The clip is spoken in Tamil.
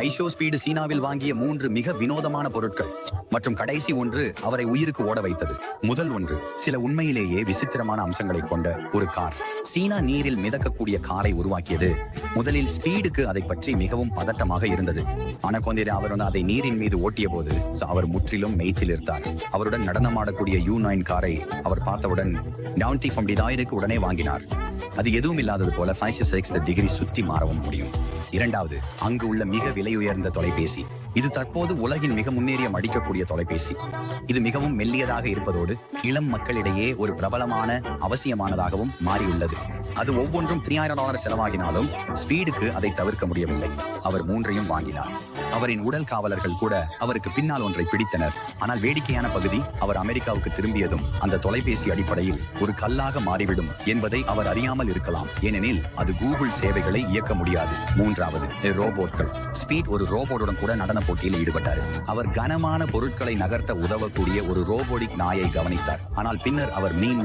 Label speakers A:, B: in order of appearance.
A: ஐஷோ ஸ்பீடு சீனாவில் வாங்கிய 3 மிக வினோதமான பொருட்கள் மற்றும் கடைசி ஒன்று அவரை உயிருக்கு ஓட வைத்தது. முதல் ஒன்று சில உண்மையிலேயே விசித்திரமான அம்சங்களை கொண்ட ஒரு கார். சீனா நீரில் மிதக்கக்கூடிய காரை உருவாக்கியது. முதலில் ஸ்பீடுக்கு அதை பற்றி மிகவும் பதட்டமாக இருந்தது. ஆனால் அவர் அதை நீரின் மீது ஓட்டிய போது அவர் முற்றிலும் மெய்ச்சில் இருந்தார். அவருடன் நடனமாடக்கூடிய U9 காரை அவர் பார்த்தவுடன் டவுன்டி ஃப்ரம் டிசைருக்கு உடனே வாங்கினார். அது எதுவும் இல்லாதது போல 560 டிகிரி சுற்றி மாறவும் முடியும். இரண்டாவது, அங்கு உள்ள மிக விலை உயர்ந்த தொலைபேசி. இது தற்போது உலகின் மிக முன்னேறிய மடிக்கக்கூடிய தொலைபேசி. இது மிகவும் மெல்லியதாக இருப்பதோடு இளம் மக்களிடையே ஒரு பிரபலமான அவசியமானதாகவும் மாறியுள்ளது. அது ஒவ்வொன்றும் $3000 செலவாகினாலும் ஸ்பீடுக்கு அதை தவிர்க்க முடியவில்லை. அவர் 3ஐயும் வாங்கினார். அவரின் உடல் காவலர்கள் கூட அவருக்கு பின்னால் ஒன்றை பிடித்தனர். ஆனால் வேடிக்கையான பகுதி, அவர் அமெரிக்காவுக்கு திரும்பியதும் அந்த தொலைபேசி அடிப்படையில் ஒரு கல்லாக மாறிவிடும் என்பதை அவர் அறியாமல் இருக்கலாம். ஏனெனில் அது கூகுள் சேவைகளை இயக்க முடியாது. மூன்றாவது, ரோபோட்கள். ஸ்பீட் ஒரு ரோபோட்டுடன் கூட நடன போட்டியில் ஈடுபட்டார். அவர் கனமான பொருட்களை நகர்த்த உதவக்கூடிய ஒரு ரோபோட்டிக் நாயை கவனித்தார். ஆனால் பின்னர் அவர் மீன்